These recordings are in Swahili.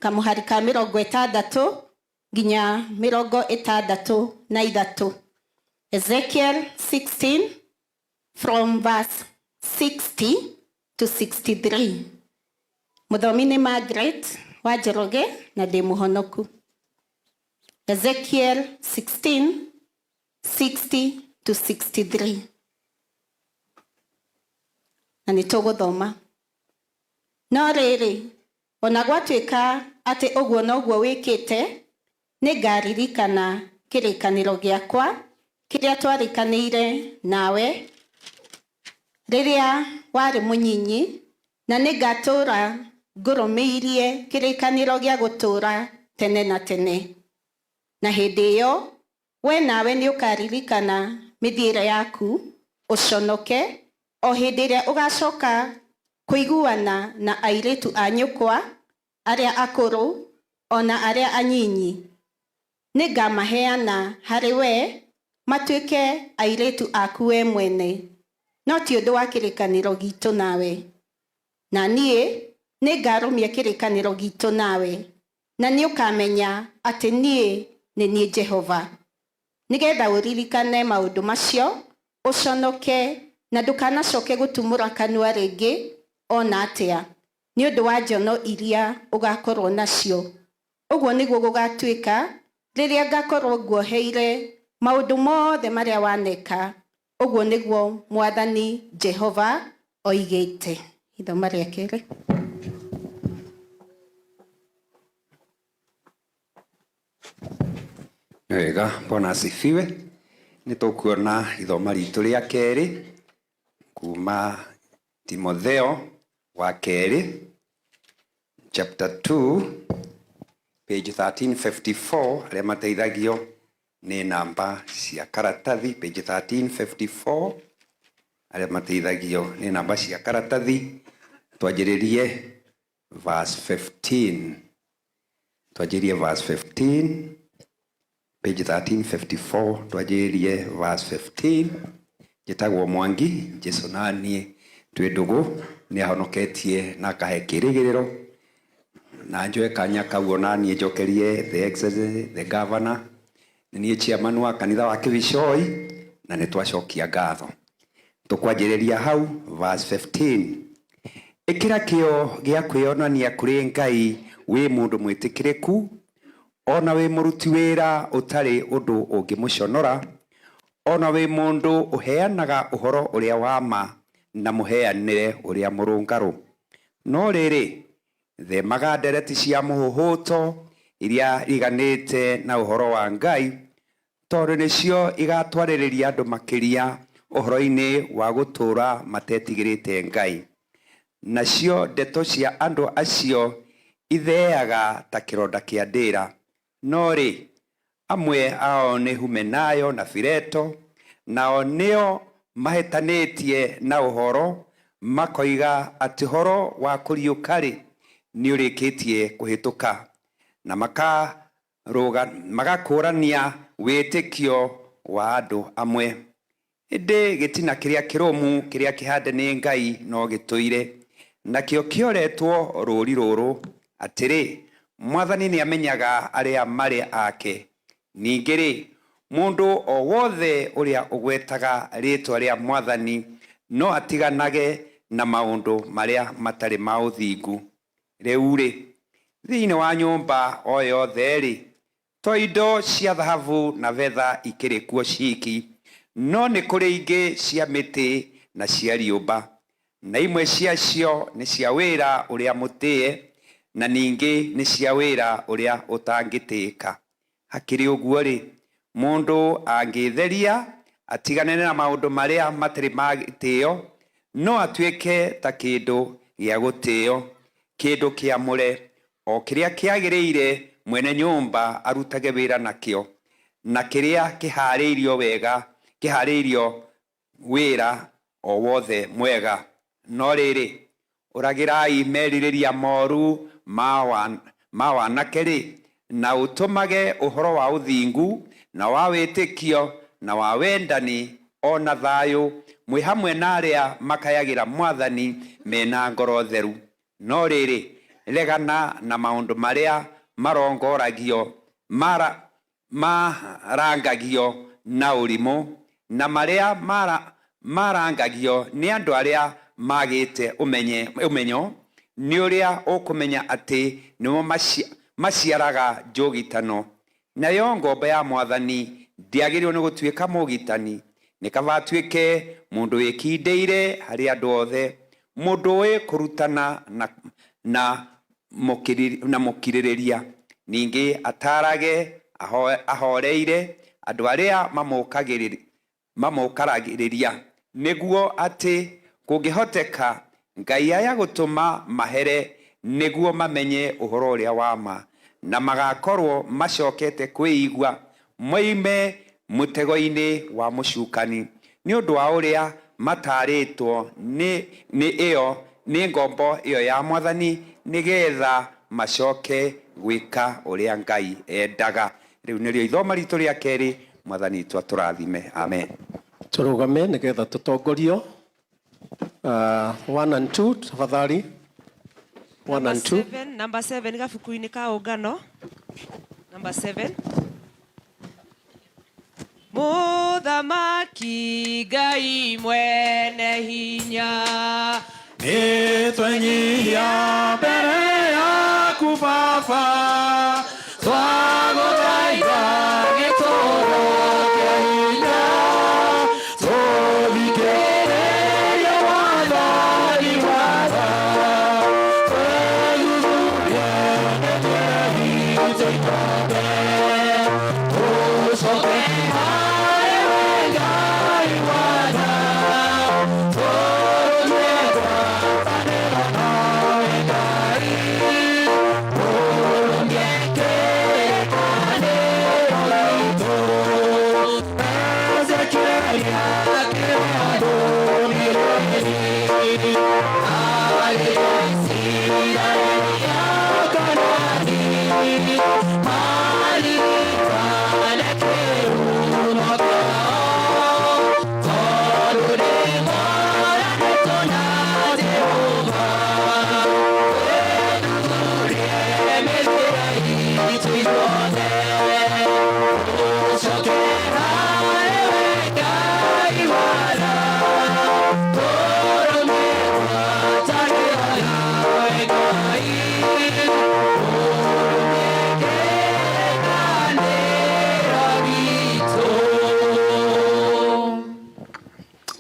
kamuhari ka 60 nginya 63. Ezekiel 16 from verse 60 to 63. Muthomi ni Margaret wa Njoroge na ndi muhonoku. Ezekiel 16 60 to 63. Na nituguthoma. No riri ona gwatuika ati uguo noguo wikite ni ngaririkana kirikaniro giakwa kiria twarikanire nawe riria wari munyinyi na ni ngatura ngurumiirie kirikaniro gia gutura tene na tene. Na hindi iyo we nawe ni ukaririkana mithiire yaku uconoke o hindi iria ugacoka kuiguana na airitu a nyukwa aria akuru ona aria anyinyi. Ni ngamaheana hari we matuike airitu aku we mwene, no ti undu wa kirikaniro gitu nawe. Na nie ni ngarumia kirikaniro gitu nawe, na ni ukamenya ati nie ni nie Jehova. Nigetha uririkane maundu macio uconoke na ndukanacoke gutumura kanua ringi ona atia ni undu wa njono iria ugakorwo nacio. Uguo niguo gugatuika riria ngakorwo nguoheire maundu mothe maria waneka. Uguo niguo Mwathani Jehova oigite. Ithoma ria keri. Wega, Bwana asifiwe. Nitukuona ithoma ritu ria keri kuma Timotheo wa keri chapter 2 page 1354 aria mateithagio ni namba cia karatathi page 1354 aria mateithagio ni namba cia karatathi. Twajiririe verse 15. Twajiririe verse 15 page 1354 twajiririe verse 15. Jitagwo Mwangi Jesu nani twendugu ni ahonoketie na kahe kirigiriro na njoe kanya kau onani njokerie the excellency the governor ni chairman wa kanitha wa Kivishoi na ni twacokia ngatho. Tukwanjiriria hau verse 15. Ikira kio gia kwionania kuri Ngai wi mundu mwitikiriku ona wi muruti wira utari undu ungimuconora ona wi mundu uheanaga uhoro uria wa ma na muheanire uria murungaru. No riri themaga ndereti cia muhuhuto iria iganite na uhoro wa Ngai tondu nicio igatwaririria andu makiria uhoro-ini wa gutura matetigirite Ngai. Nacio ndeto cia andu acio itheaga ta kironda kia ndira. No ri amwe ao ni Humenayo na Fileto, nao nio mahetanetie na uhoro makoiga ati horo wa kuriukari ni urikitie kuhituka na magakurania witikio wa andu amwe. Indi gitina kiria kirumu kiria kihande ni Ngai no gituire nakio kioretwo ruri ruru atiri Mwathani ni amenyaga aria mari ake. Ningiri mundu o wothe uria ugwetaga ritwa ria Mwathani no atiganage na maundu maria matari ma uthingu. Riu ri thiini wa nyumba o yothe ri to indo cia thahabu na betha ikiri kuo ciki, no ni kuri ingi cia miti na cia riumba, na imwe ciacio ni cia wira uria mutie na ningi ni cia wira uria utangitika. Hakiri uguo ri mundu angitheria atigane na maundu maria matari ma gitio no atuike ta kindu gia gutio, kindu kiamure o kiria kiagiriire mwene nyumba arutage wira nakio, na kiria kihariirio wega kihariirio wira o wothe mwega. No riri uragirai meririria moru ma wanake ri na utumage uhoro wa uthingu na wa witikio na wa wendani ona thayu mwi hamwe na aria makayagira Mwathani mena ngoro theru. No riri regana na maundu maria marongoragio marangagio na urimu na maria marangagio ni andu aria magite umenyo ni uria ukumenya ati nimo maciaraga njugitano. Nayo ngombo ya Mwathani ndiagĩrĩirwo nĩ gũtuĩka mũgitani, nĩ kaba atuĩke mũndũ wĩkindĩire harĩ andũ othe, mũndũ ũĩ kũrutana na mũkirĩrĩria, ningĩ atarage ahoreire andũ arĩa mamũkaragĩrĩria, nĩguo atĩ kũngĩhoteka Ngai aya gũtũma mahere nĩguo mamenye ũhoro ũrĩa wa ma, na magakorwo macokete kwĩigua moime mũtego-inĩ wa mũcukani nĩ ũndũ wa ũrĩa matarĩtwo nĩ ngombo ĩyo ya Mwathani, nĩgetha macoke gwĩka ũrĩa Ngai endaga. Rĩu nĩrĩo ithomo ritũ rĩa kerĩ. Mwathani twatũrathime. Amen. Tũrũgame nĩgetha tũtongorio 1 and 2 tafadhali. 1 and 2. Number 7 gabuku-inĩ ka ũngano. Number 7. Mũthamaki Ngai mwene hinya, nĩ twenyihia mbere yaku Baba, twagũthaitha gĩtũũro kĩa hinya, tũthikĩrĩrie wathani watho, twĩguthurie nĩ twehĩte ikombe, tũcoke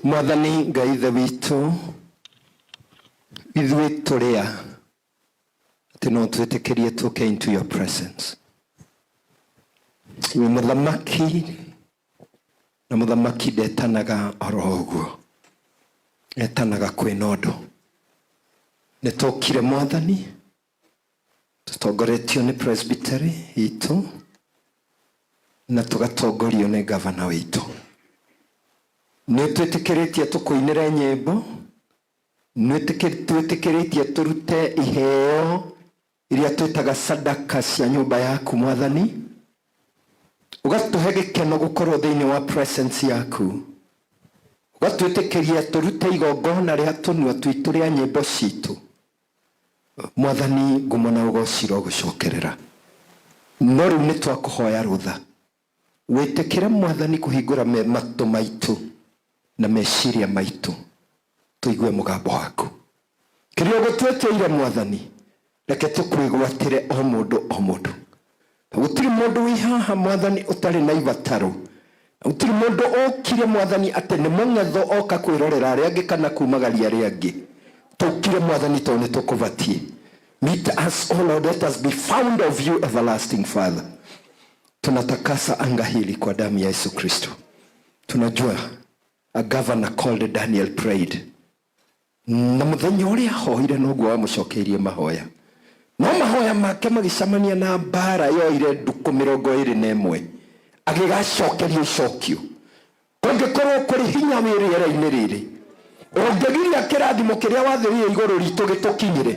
Mwathani Ngai ithe witũ, ithuĩ tũrĩa atĩ no twĩtĩkĩrie tũke into your presence. Wĩ mũthamaki, na mũthamaki ndetanaga oro ũguo, etanaga kwĩna ũndũ. Nĩ tũkire Mwathani, tũtongoretio nĩ presbytery itũ, na tũgatongorio nĩ gavana witũ. Nĩ twĩtĩkĩrĩtie tũkũinĩre nyĩmbo, nĩ twĩtĩkĩrĩtie tũrute iheo iria twĩtaga sadaka cia nyũmba yaku Mwathani, ũgatũhe gĩkeno gũkorwo thĩinĩ wa presence yaku, ũgatwĩtĩkĩria tũrute igongona rĩa tũnua twitũ rĩa nyĩmbo citũ. Mwathani ngumo na ũgociro gũcokerera. No rĩu nĩ twakũhoya rũtha, wĩtĩkĩre Mwathani kũhingũra matũ maitũ na meciria maitũ, tũigue mũgambo waku. Kĩrĩa ũgũtwĩtĩire Mwathani, reke tũkwĩgwatĩre o mũndũ o mũndũ. Gũtirĩ mũndũ wĩ haha Mwathani ũtarĩ na ibataro. Gũtirĩ mũndũ okire Mwathani atĩ nĩ mũng'etho oka kwĩrorera arĩa angĩ kana kumagaria arĩa angĩ. Tũkire Mwathani tondũ nĩ tũkũbatie. Meet us, O Lord, let us be found of you, everlasting Father. Tunatakasa anga hili kwa damu ya Yesu Kristo. Tunajua a governor called Daniel prayed. Na mũthenya ũrĩa ahoire noguo wamũcokeirie mahoya. No mahoya make magĩcamania na mbara yoire ndukũ 21 agĩgacokerio icokio. Kũngĩkorwo kũrĩ hinya wĩrĩera-inĩ rĩrĩ, ũngĩgiria kĩrathimo kĩrĩa wathĩrĩire igũrũ ritũ gĩtũkinyĩre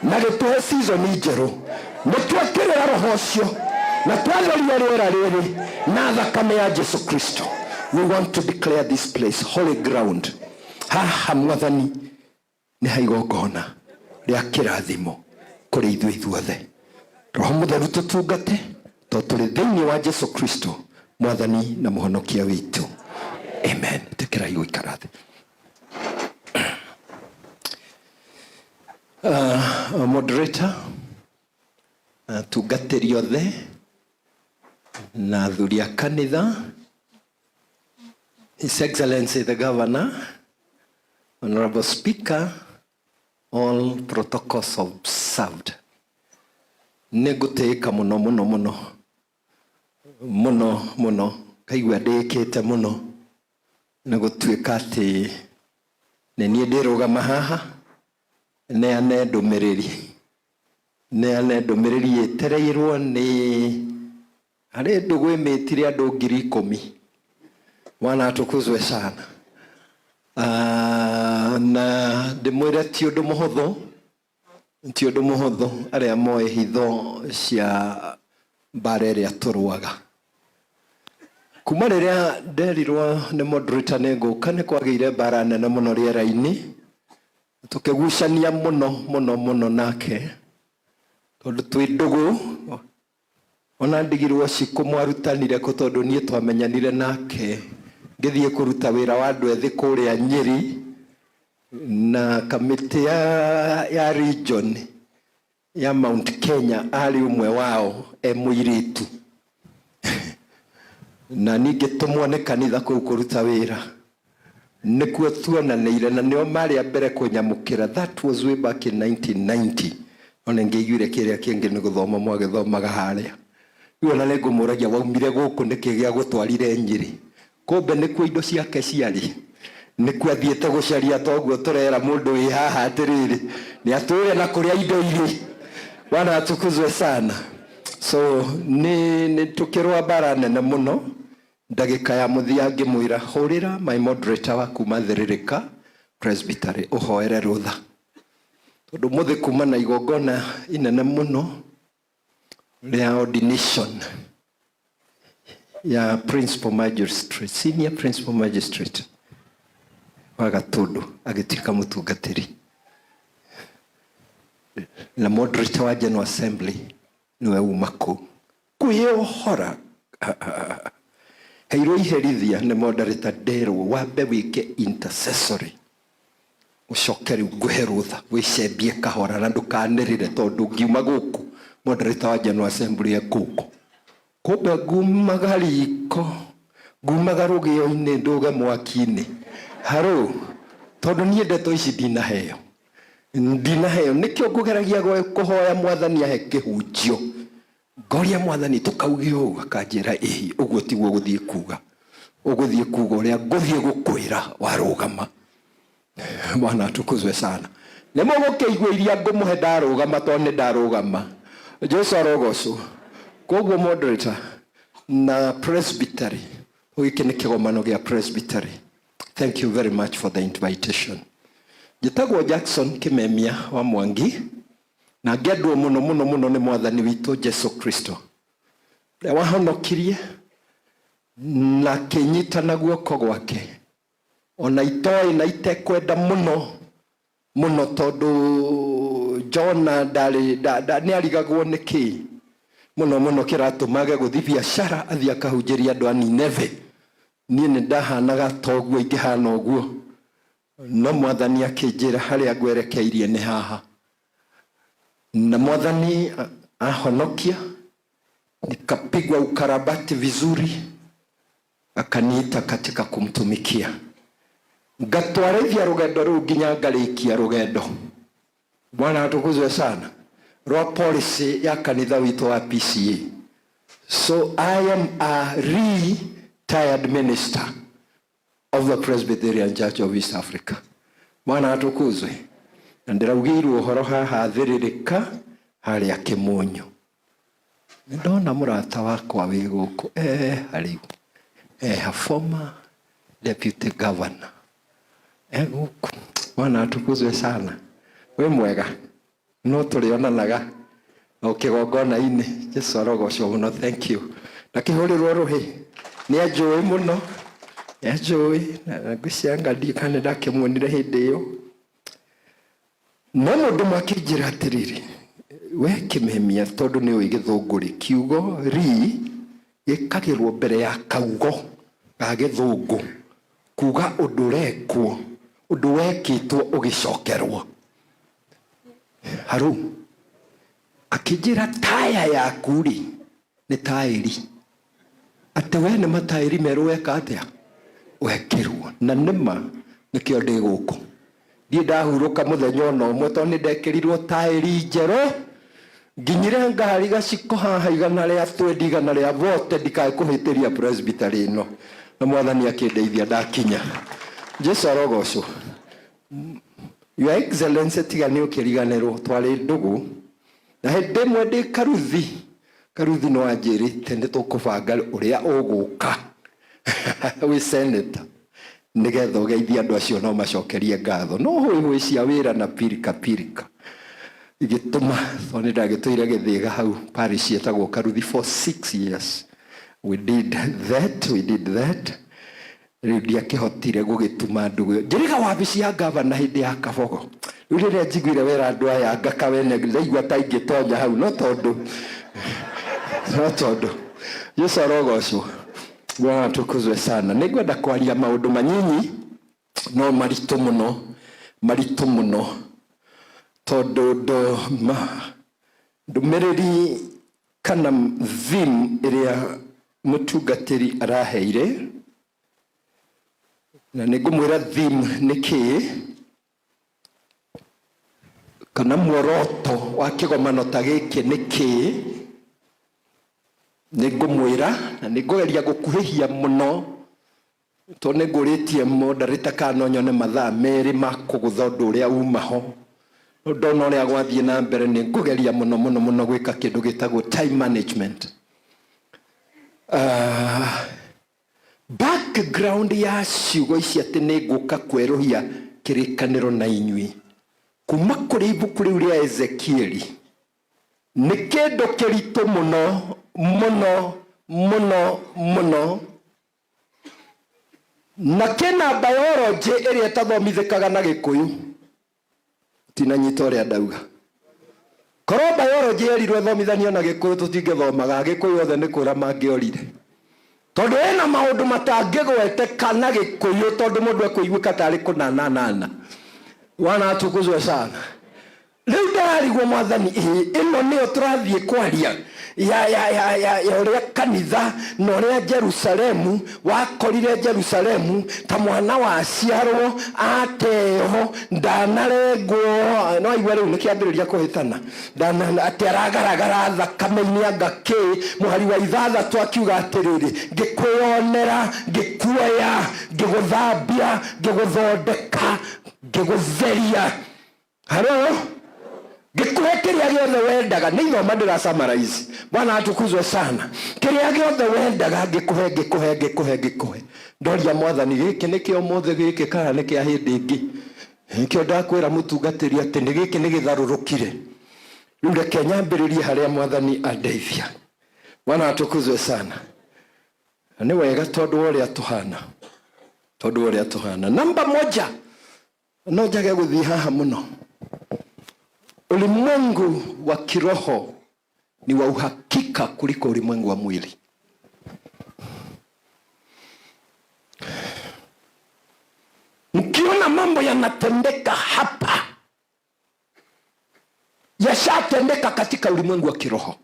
na gĩtũhe season njerũ, nĩtwekĩrĩra roho ũcio na twatheria rĩera rĩrĩ na thakame ya Jesu Kristo. We want to declare this place holy ground. Haha Mwathani nĩ haigongona rĩa kĩrathimo kuri ithuothe. Roho Mutheru tutungate to turi thiini wa Jesu Kristo mwathani na muhonokia witu. Amen. Tekerai guikara thi. Moderator, tungatĩri othe na athuri a kanitha, His Excellency the Governor, Honorable Speaker, all protocols observed. Negutĩka mũno mũno mũno mũno mũno, kaigua ndĩkĩte mũno na gũtuĩka atĩ nĩ niĩ ndĩrũgama haha neane ndũmĩrĩri yetereirwo nĩ harĩ ndũgũ ĩmĩtire andũ 10,000. Bwana atukuzwe sana. Na ndĩmwĩre ti ũndũ mũhũthũ arĩa moĩ hitho cia mbara ĩrĩa tũrũaga. Kuma rĩrĩa nderirwo nĩ moderator nĩ ngũka nĩ kwagĩire mbara nene mũno rĩera-inĩ, tukigucania mũno nake tondũ twĩ ndũgũ, ona ndigirwo ciku mwarutanire ko tondũ niĩ twamenyanire nake ngĩthiĩ kũruta wĩra wa andũ ethĩ kũrĩa Nyeri na kamĩtĩ ya region ya Mount Kenya arĩ ũmwe wao mũirĩtu na ningĩ tũmwo nĩ kanitha kũu kũruta wĩra. Nĩkuo tuonanĩire na nĩo marĩ a mbere kũnyamũkĩra. That was way back in 1990. Ona ngĩiguire kĩrĩa kĩngĩ nĩ gũthoma mwagĩthomaga harĩa. Rĩu ona nĩ ngũmũragia waumire gũkũ nĩkĩ gĩa gũtwarire Nyeri. Kumbe nĩkuo indo ciake ciarĩ. Nĩkuo athiĩte gũcaria toguo tũrera mũndũ wĩ haha atĩrĩrĩ nĩ atũre na kũrĩa indo irĩ. Bwana atukuzwe sana. So nĩ tũkĩrũa mbara nene mũno. Ndagĩka ya mũthia ngĩmwĩra hũrĩra my moderator wa kuma Thĩrĩrĩka Presbytery ũhoere rũtha. Tondũ mũthĩ kuma na igongona inene mũno rĩa ordination ya Principal Magistrate, Senior Principal Magistrate wa Gatũndũ agĩtuĩka mũtungatĩri. Na moderator wa General Assembly niwe uma kũu. Kwĩyohora heirwo iherithia nĩ moderator nderwo wambe wĩke intercessory. Ũcoke rĩu ngũhe rũtha wĩcembie kahora na ndũkanĩrĩre tondũ ngiuma gũkũ moderator wa General Assembly ekũkũ. Kumbe ngumaga riko, ngumaga rũgĩo-inĩ ndũge mwaki-inĩ. Harũ, tondũ niĩ ndeto ici ndinaheo. Nĩkĩo ngũgeragia kũhoya Mwathani ahe kĩhunjio. Ngoria Mwathani tũkauge ũũ akanjĩra ĩhi ũguo tiguo gũthiĩ kuga. Ũgũthiĩ kuga ũrĩa ngũthiĩ gũkwĩra warũgama. Bwana atukuzwe sana. Nĩ mũgũkĩigua iria ngũmũhe ndarũgama tondũ nĩ ndarũgama. Jesu arogocwo. Koguo moderator na Presbytery. Gĩkĩ nĩ kĩgomano gĩa Presbytery. Thank you very much for the invitation. Njĩtagwo Jackson Kĩmemia wa Mwangi. Na ngĩendwo mũno nĩ Mwathani witũ Jesu Kristo. Ũrĩa wahonokirie na kĩnyitana guoko gwake. Ona itoĩ na itekwenda mũno tondũ Jona nĩ arigagwo nĩkĩ mũno kĩratũmage gũthiĩ biacara athiĩ akahunjĩria andũ a Nineve. Niĩ nĩ ndahanaga toguo ingĩhana ũguo. No Mwathani akĩnjĩra harĩa ngwerekeirie nĩ haha. Na Mwathani ahonokia, nikapigwa ukarabati vizuri, akaniita katika kumtumikia. Ngatwarithia rũgendo rũu nginya ngarĩkia rũgendo. Bwana atukuzwe sana. Rwa policy ya kanitha witũ wa PCA. So I am a retired minister of the Presbyterian Church of East Africa. Bwana atukuzwe. Na ndĩraugĩirwo ũhoro haha Thĩrĩrĩka harĩa Kĩmũnyo. Ndona mũrata wakwa wĩ gũkũ harĩ a former deputy governor. Gũkũ. Bwana atukuzwe sana. Wĩ mwega. No tũrĩonanaga o kĩgongona-inĩ. Jesu arogocwo mũno. Thank you. Na kĩhũrĩrwo rũhĩ. Nĩ anjũĩ mũno. Nĩ anjũĩ. Na ngwĩciria ndikane ndakĩmuonire hĩndĩ ĩyo. No mũndũ makĩnjĩra atĩrĩrĩ, we kimemia tondu ni wi githunguri kiugo ri gikagirwo mbere ya kaugo ga githungu kuga undu rekwo undu wekitwo ugicokerwo. Haru akijira taya yaku ri ni tairi ate we ni matairi meru weka atia wekirwo na nima nikio ndi guku ndi ndahuruka muthenya ono mwe to ni ndekirirwo tairi njero nginyire ngari gaciko haha igana ria twendi igana ria vote ndikae kuhitiria presbytery ino na mwathani akindeithia ndakinya. Jesu arogocwo. Your Excellency tigani ukiriganirwo twari ndugu na hindi mwe ndi karuthi no anjirite ndi tukubanga uria uguka we senator nigetha ugeithia andu acio no macokerie ngatho no hoi cia wira na pirika igituma thoni ndagitwire githiga hau parish yetagwo Karuthi for 6 years. We did that ridia kihotire gugituma ndugu njiriga wabici ya governor hindi ya Kabogo riria njiguire wera andu aya ngakawene ndaigua ta ingitonya hau no tondu Yesu arogocwo. Bwana tukuzwe sana. Ningwenda kwaria maundu manyinyi no maritu muno tondu ndumiriri kana theme iria mutungatiri araheire na ningumwira theme niki kana mworoto wa kigomano ta giki niki ningumwira na ningugeria gukuhihia muno to ninguritie moderate kana nyone mathaa meri makugutha undu uria umaho ndona uria gwathie na mbere ningugeria muno gwika kindu gitagwo time management. Background ya ciugo ici ati ninguka kweruhia kirikaniro na inyui kuma kuri ibuku riu ria Ezekieli ni kindu kiritu muno na kena biology iria tathomithikaga na Gikuyu tinanyita uria ndauga korwo biology erirwe thomithanio na Gikuyu tutingithomaga Gikuyu othe ni kura mangiorire tondu ena maundu matangigwete kana Gikuyu tondu mundu akuiguika tari kunanana. Wana atukuzwe sana. Riu ndarigwo mwathani ino niyo turathie kwaria ya uria kanitha no uria Jerusalemu wakorire Jerusalemu ta mwana wa ciarwo ateho ndanarengwo no igwa riu nikiambiriria kuhitana ndana ateragaragara thakame-ini angaki muhari wa ithathatũ akiuga atiriri ngikwionera ngikuoya ngiguthambia ngiguthondeka ngigutheria. Halo gikuhe kiria giothe wendaga ni thoma ndira summarize. Bwana atukuzwe sana. Kiria giothe wendaga gikuhe ndoria mwathani giki nikio mothe giki kana ni kia hindi ingi nikio ndakwira mutungatiri ati ni giki ni githarurukire riu reke nyambiririe haria mwathani andeithia. Bwana atukuzwe sana. Ni wega tondu uria tuhana namba moja no njage guthii haha muno. Ulimwengu wa kiroho ni wa uhakika kuliko ulimwengu wa mwili. Mkiona mambo yanatendeka hapa yashatendeka katika ulimwengu wa kiroho.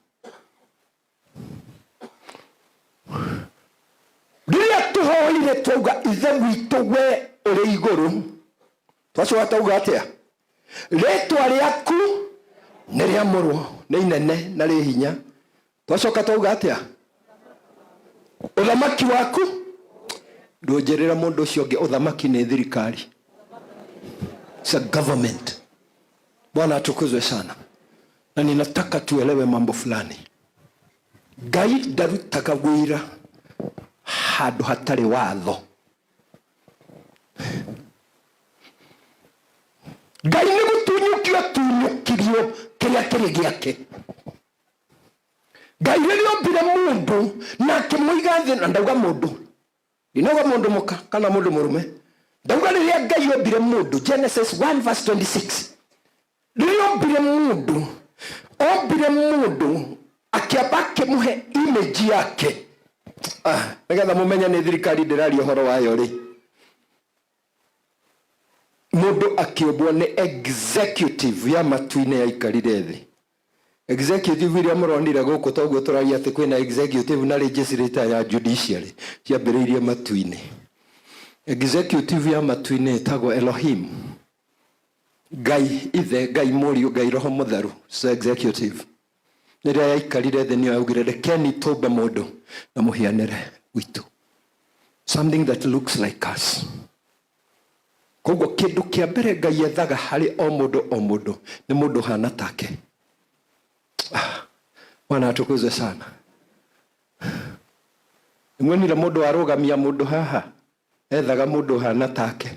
Ndiye tuhoire tuga ithe witu we uri iguru twacoka tuga atia retwa riaku ni riamurwo ni inene na ri hinya twacoka tuga atia uthamaki waku ndunjirira mundu ucio ungi uthamaki ni thirikari. It's a government. Bwana atukuzwe sana. Na ninataka tuelewe mambo fulani. Ngai ndarutaga wira handu hatari watho. Ngai ni gutunyukirio kiria kiri giake. Ngai ni ombire mundu na kimuiga thi na ndauga mundu. Ndinoga mundu muka kana mundu murume. Ndauga riria Ngai ombire mundu Genesis 1:26. Ni ombire mundu ombire mundu akiamba akimuhe image yake. Nigetha mumenya ni thirikari ndiraria uhoro wayo ri. Mundu akiombwo ni executive ya matu-ine ya ikarire thi. Executive iria muronire guku toguo turaria ati kwina executive na legislature ya judiciary ciambiriirie matu-ine. Executive ya matu-ine etagwo Elohim. Ngai ithe, Ngai Mũriũ, Ngai Roho Mũtheru, so executive. Niria yaikarire thi niyo yaugire rekeni tumbe mundu na muhianire witu. Something that looks like us. Koguo kindu kia mbere Ngai ethaga hari o mundu ni mundu hana take. Bwana atukuzwe sana. Mwenire mundu arugamia mundu haha ethaga mundu hana take.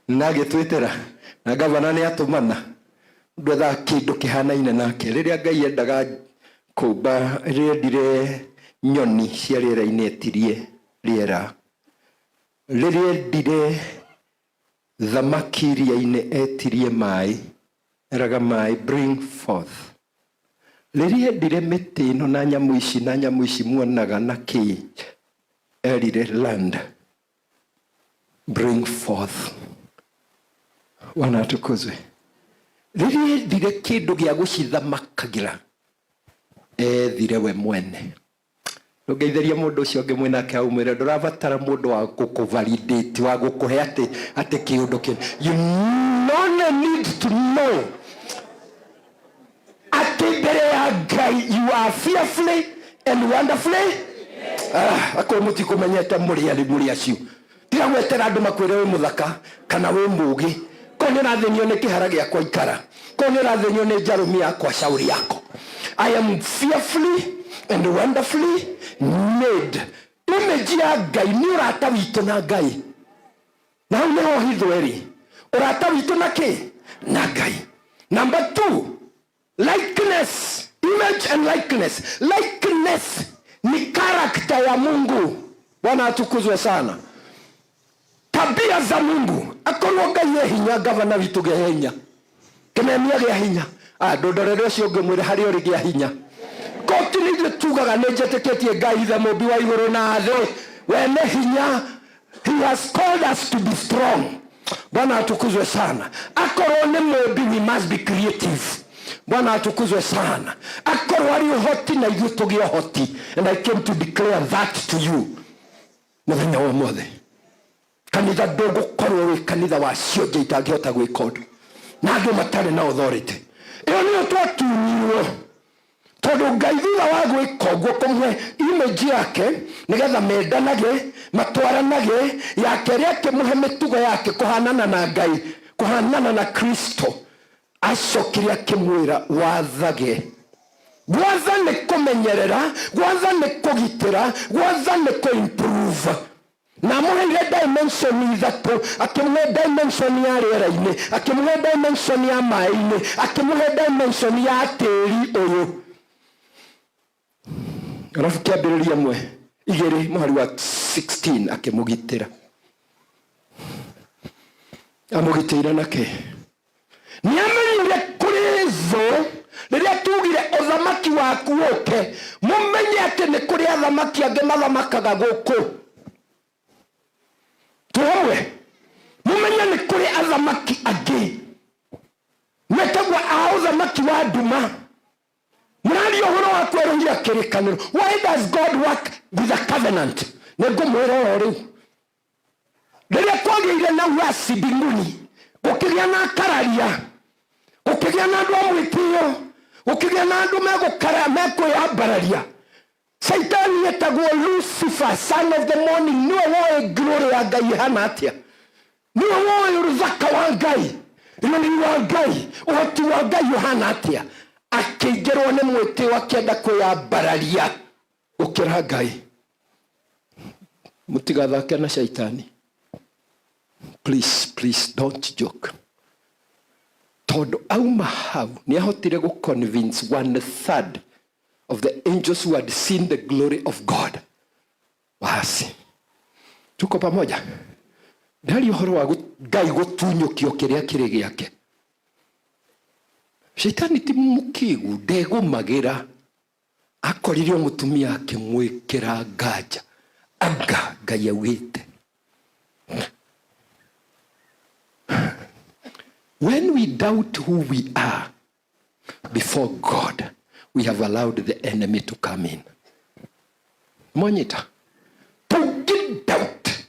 Nagetwitira na gavana ni atumana ndwetha kindu kihanaine nake. Riria Ngai endaga kumba riendire nyoni cia riera-ini etirie riera. Riria endire thamaki iria-ini etirie mai, eraga mai bring forth. Riria endire miti ino na nyamu ici muonaga na ki erire land bring forth. Bwana atukuzwe. Riria endire kindu gia gucithamakagira ethire we mwene. Ndugeithirie mundu ucio ungi mwinake aumire ndurabatara mundu wa gukuvalidate wa gukuhe ati kiundu kin. You don't need to know ati mbere ya Ngai you are fearfully and wonderfully. Akwa mutikumenyete muri ari muri acio. Tiga gwetera andu makwire we muthaka kana we mugi. Konye rathenio ni kihara giakwa ikara. Konye rathenio ni njarumi yakwa shauri yako. I am fearfully and wonderfully made. Image ya Ngai ni urata witu na Ngai. Na hau niho hitho eri. Urata witu na ki? Na Ngai. Number 2, likeness. Image and likeness. Likeness ni character ya Mungu. Bwana atukuzwe sana. Tabia za Mungu. Akorwo Ngai ye hinya gavana witu ge hinya. Kimemia ge hinya. Ndondorero cio ngimwire hari ori ge hinya. Koti ni tugaga nejeteketie Ngai the mobi wa iguru na thĩ. We ne hinya. He has called us to be strong. Bwana atukuzwe sana. Akorwo ni mobi, we must be creative. Bwana atukuzwe sana. Akorwo ari hoti na ithuĩ tũgĩe hoti. And I came to declare that to you. Mũthenya wa ũmũthĩ. Kanitha ndũgũkorwo wĩ kanitha wa cionje itangĩhota gwĩka ũndũ. Na andũ matarĩ na authority. Ĩyo nĩyo twatunyirwo. Tondu Ngai thutha wa gwĩka ũguo kũmũhe image yake nigetha mendanage matwaranage yake ĩrĩa akĩmũhe mĩtugo yake kũhanana na Ngai, kũhanana na Kristo, acokire akĩmwĩra wathage. Gwatha nĩ kũmenyerera, gwatha nĩ kũgitĩra, gwatha nĩ kũ-improve. Na mũheire dimension ithatũ, akĩmũhe dimension ya rĩera-inĩ, akĩmũhe dimension ya maĩ-inĩ, akĩmũhe dimension ya tĩri ũyũ. Alafu kiambĩrĩria mwe igĩrĩ mũhari wa 16 akĩmũgitĩra. Amũgitĩire nake. Nĩamenyire kũrĩ thũ rĩrĩa tugire ũthamaki waku ũke, mũmenye atĩ nĩ kũrĩ athamaki angĩ mathamakaga gũkũ. Tuomwe. Mũmenye nĩ kũrĩ athamaki angĩ metagwo a ũthamaki wa nduma. Mradi uhoro wa kweruhia kirikaniro. Why does God work with a covenant? Negumwira ori. Rĩrĩa kwagĩire na wasi mbinguni, gũkĩgĩa na kararia, gũkĩgĩa na andũ a mwĩtĩo, gũkĩgĩa na andũ mekwĩyambararia. Saitani etagwo Lucifer, son of the morning. Niwe woĩ glory ya Ngai hana atĩa. Niwe woĩ ũthaka wa Ngai, rĩrĩ wa Ngai, ũhoti wa Ngai hana atĩa. Akĩingĩrwo nĩ mwĩtĩo akĩenda kwĩyambararia gũkĩra Ngai. Mũtigathake na Saitani. Please don't joke. Tondu auma hau nĩahotire convince 1/3 of the angels who had seen the glory of God. Basi tuko pamoja. Ndari uhoro wa Ngai gũtunyũkio kĩrĩa kĩrĩ gĩake. Shaitani ti mukigu ndegumagira akorire mutumia akimwikira nganja anga Ngai augite. When we doubt who we are before God, we have allowed the enemy to come in. Monyita to get doubt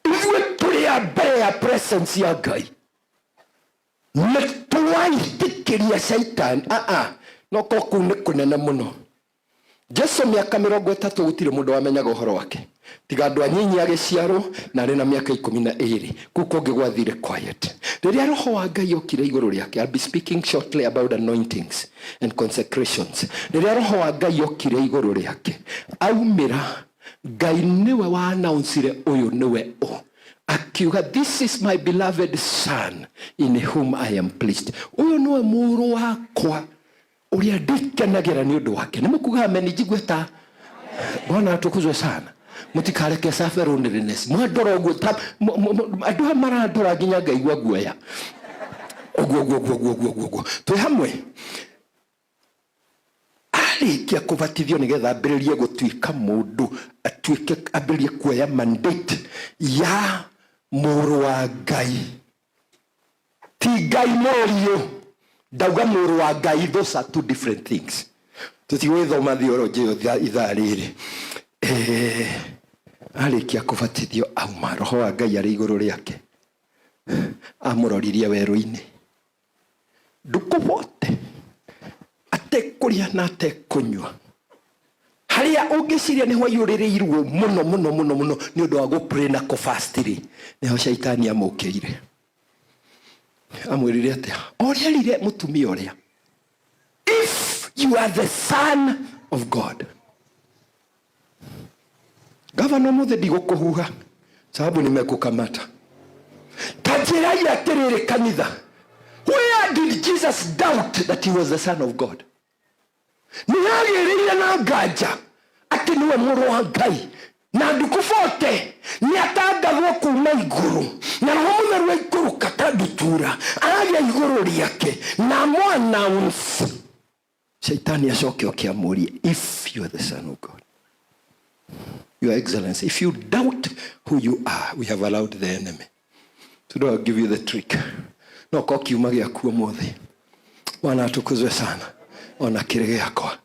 if we pray a bare presence ya Ngai netuwaitikiria Satan no kokune kunene muno. Jesu miaka 30 gutire mundu wamenyaga uhoro wake tiga andu anyinyi agiciarwo na ari na miaka 12 kuko ngigwathire quiet. Riria roho wa Ngai okire iguru riake. I'll be speaking shortly about anointings and consecrations. Riria roho wa Ngai okire iguru riake aumira Ngai niwe wa announce uyu niwe o akiuga, this is my beloved son in whom I am pleased. Uyu niwe muru wakwa uria ndikanagira ni undu wake. Nimukuga amen njigweta. Bwana atukuzwe sana. Mutikareke saferoneliness mwadora uguo andu maradora nginya ngaigua guoya uguo twi hamwe. Arikia kubatithio nigetha ambiririe gutuika mundu atuike ambiririe kuoya mandate ya muru wa Ngai. Ti Ngai morio ndauga muru wa Ngai. Those are two different things. Tutiwithoma theology ithaa riri. Arikia kubatithio auma roho wa Ngai ari iguru riake amuroririe weru-ini ndukubote atekuria na atekunywa haria ungiciria ni wayuririrwo muno ni undu wa gupray na kufastiri niho shaitani amukire amwirire ati oria rire mutumia oria, if you are the son of God. Gavana muthe ndigukuhuha sababu nimekukamata. Tajira ya terere kanitha. Where did Jesus doubt that he was the son of God? Niagirira na nganja ati niwe muru wa Ngai na ndukubote ni atangagwo kuma iguru na roho mutheru ikuruka kandutura aria iguru riake na mo announce. Shaitani acoke okiamuria, if you are the son of God. Your Excellency, if you doubt who you are, we have allowed the enemy. Today I'll give you the trick. No kokiuma giaku mothe. Bwana atukuzwe sana. Ona kirege yakwa.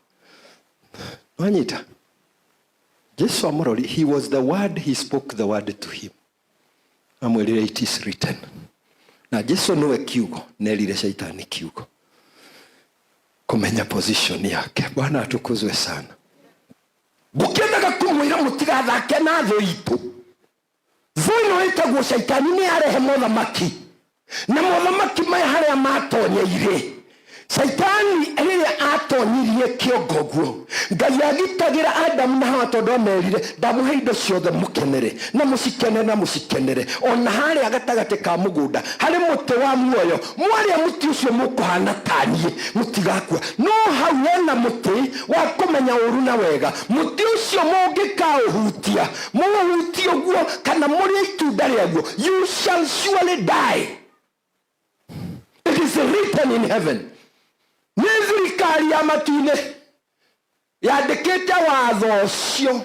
Wanyita. Jesu amurori, he was the word, he spoke the word to him. Amwelire, it is written. Na Jesu nowe kiugo, nelire shaitani kiugo. Kumenya position yake. Bwana atukuzwe sana. Bukendaga kumwira mutigathake na tho itu. Voino etagwo shaitani ni arehe mothamaki. Na mothamaki maya haria matonyeire. Shaitani riria atonyirie kiongo guo. Ngai agitagira Adamu na Hawa tondu merire ndamuhe indo ciothe mukenere na musikenere ona haria gatagate ka mugunda hari muti wa muoyo mwaria muti ucio mukuhana tanie mutigakua no hawena muti wa kumenya uru na wega muti ucio mungika uhutia muhuti uguo kana muri itunda riaguo you shall surely die. It is written in heaven. Nithirikari ya matune yandikite watho ucio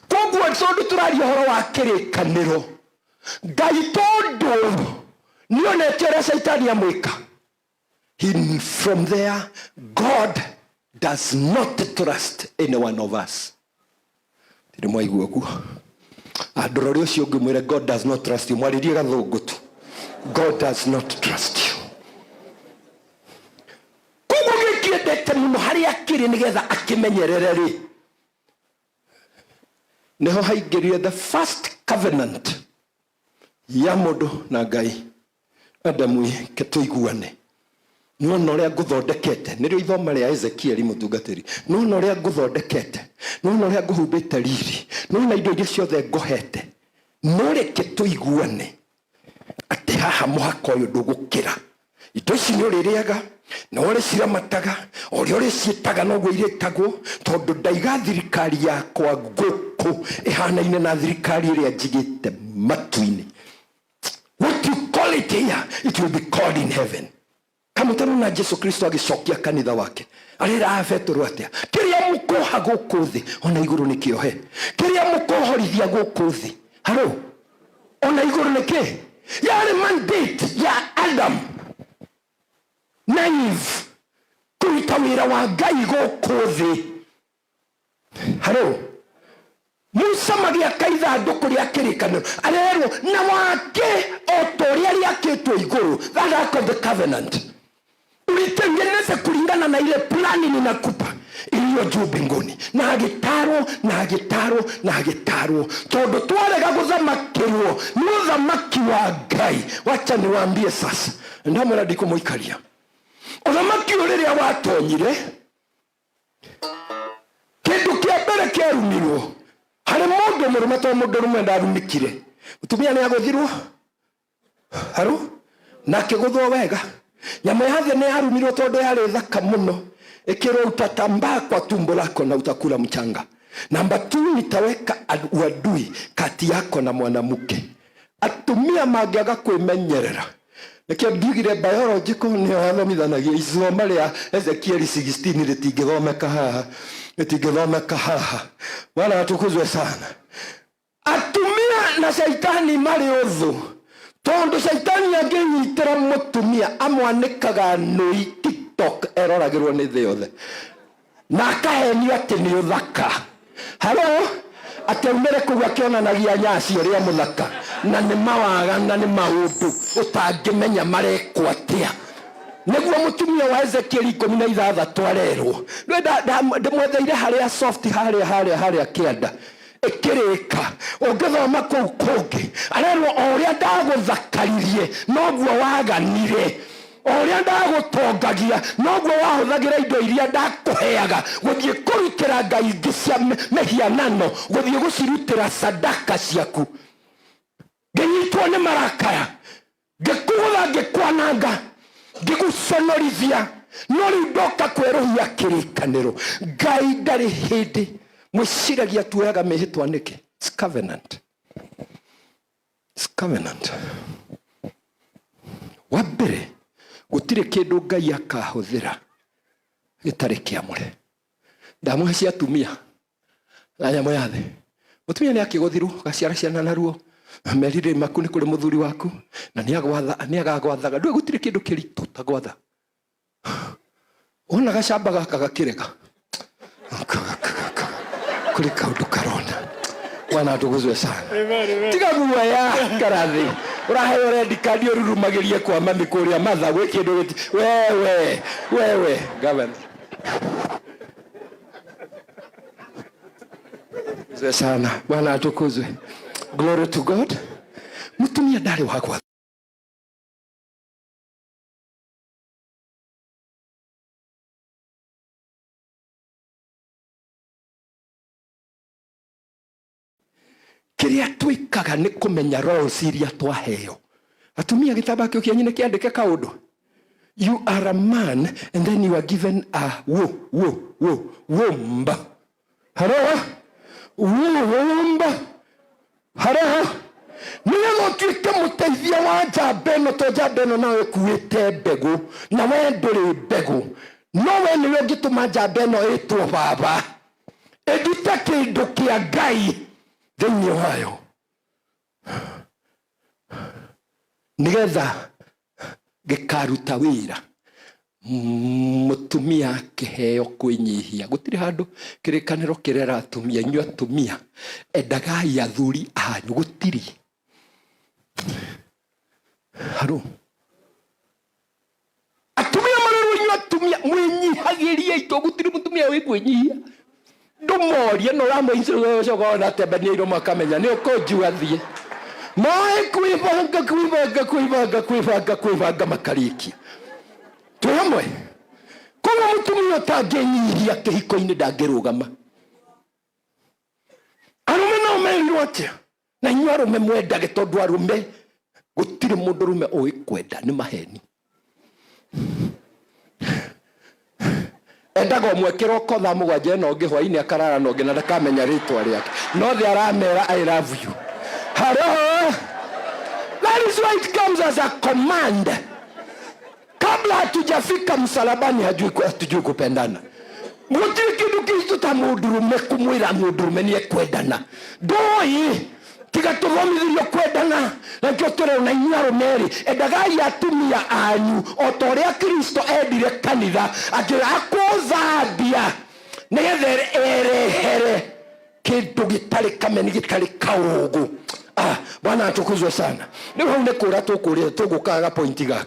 koguo tondu turaria horo wa kirikaniro Ngai tondu nionete uria shaitani amwika. From there God does not trust any one of us. Tiri mwaigua guo andorori ucio ngimwire God does not trust you. Mwaririe gathungu tu. God does not trust you. Kiendete muno haria kiri nigetha akimenyerere ri neho haingirire the first covenant ya mundu na Ngai. Adamu ketuiguane nona uria nguthondekete nirio ithoma ria Ezekiel mutungatiri nona uria nguthondekete nona uria nguhumbite riri nona indo iria ciothe ngohete nore ketuiguane ati haha muhaka uyu ndugukira indo ici ni uririaga na ore ciramataga ore cietaga noguo iretagwo tondu ndaiga thirikari yakwa nguku ihanaine na thirikari iria njigite matu-ini. What you call it here, it will be called in heaven. kamutano na Yesu Kristo agicokia kanitha wake arira Petero atia kiria mukoha guku thi ona iguru nikiohe kiria mukohorithia guku thi haro ona iguru niki yale mandate ya Adam na Eve kuruta wira wa Ngai guku thi haro Musa magia kaitha nduku ria kirikaniro arero na wake otoria ria kitwo iguru that act of the covenant ulitengeneza kulingana na ile plani ninakupa iliyo juu mbinguni na agitaro todo twarega guthamakirwo ni uthamaki wa Ngai. Wacha niwaambie sasa ndamwe ndiko muikaria uthamaki uriria watonyire kindu kia mbere kiarumirwo hari mundu murume to mundu rume ndarumikire mutumia ni aguthirwo haro na kiguthwo wega nyama yake ni arumirwo tondu yari thaka muno ikirwo utatambaa kwa tumbo lako na utakula mchanga. Namba 2 nitaweka uadui kati yako na mwanamke. Atumia magiaga kwimenyerera nikio ndigire biological ni athomithanagia isoma ria Ezekiel 16 ritingithomeka haha wala atukuzwe sana. Atumia na shaitani mari uthu tondu shaitani anginyitira mutumia amwanikaga nui TikTok eroragirwo ni thi yothe na akahenio ati ni uthaka halo ati umere kuga kionanagia nyasi uria muthaka na ni mawaga na ni maundu utangimenya marekwo atia niguo mutumia wa Ezekiel 16 arerwo ndimwetheire haria soft haria kianda ikirika ungithoma kuu kungi arerwo oria ndaguthakaririe noguo waganire oria ndagutongagia noguo wahuthagira indo iria ndakuheaga guthie kurutira Ngai ingi cia mehianano guthie gucirutira sadaka ciaku nginyitwo ni marakaya ngikugutha ngikwananga ngiguconorithia no riu ndoka kweruhia kirikaniro Ngai ndari hindi mwiciragia tuoyaga mihitwa niki it's covenant wabere gutire kindu Ngai akahuthira gitari kiamure ndamuhe cia atumia na nyamo yathe mutumia ni akiguthiru gaciara ciana naruo merire maku ni kuri muthuri waku na ni agagwathaga ndwe gutire kindu kiritu ta gwatha ona gacamba gaka gakirega kuri kaundu karona wana tuguzwe sana tiga guaya karathi urahe ready kadi orurumagirie kwa mami kuria matha gwe kindu wewe governor zwe sana bwana atukuzwe. Glory to God. Mutumia ndari wakwa kiria twikaga ni kumenya roles iria twaheo. Atumia gitaba kio kianyine kiandike kaundu. You are a man and then you are given a womb. Haro womb. Haro niyo twike muteithia wa Jabeno to Jabeno nawe kuite mbegu na we nduri mbegu no we niwe ngituma Jabeno etwo baba edute kindu kia Ngai thini wayo nigetha gikaruta wira mutumia kiheo kwinyihia gutire handu kirikaniro kirera atumia inyu atumia endagai athuri anyu gutiri haro atumia maruru inyu atumia mwinyihagirie ito gutiri mutumia wi kwinyihia ndumorie no ramwe inzo cyo na tebania iro makamenya ni ukonjua thie moe kuivanga makariki tuamwe kuma mutumia tangenyihia kihiko-ini ndangirugama arume no merirwo atia na inyu arume mwendage tondu arume gutire mundu rume oi kwenda ni maheni endaga mwekero kotha mugwanje no ngihwa-ini akarara no ngina ndakamenya ritwa riake no thi aramera I love you. Hello? That is why it comes as a command. Kabla kabla hatujafika msalabani hatujui kupendana. Gutiri kindu kitu ta mundurume kumwira mundurume ni ekwendana. Ndoi tiga tuthomithirio kwendana na kio turona inyaro meri endagai atumia anyu o ta uria Kristo endire kanitha akirakuthambia nigetha erehere kindu gitari kameni gitari kaugu. Bwana atukuzwe sana. Ni hau ne kura tukuria tugukaga pointi gaka.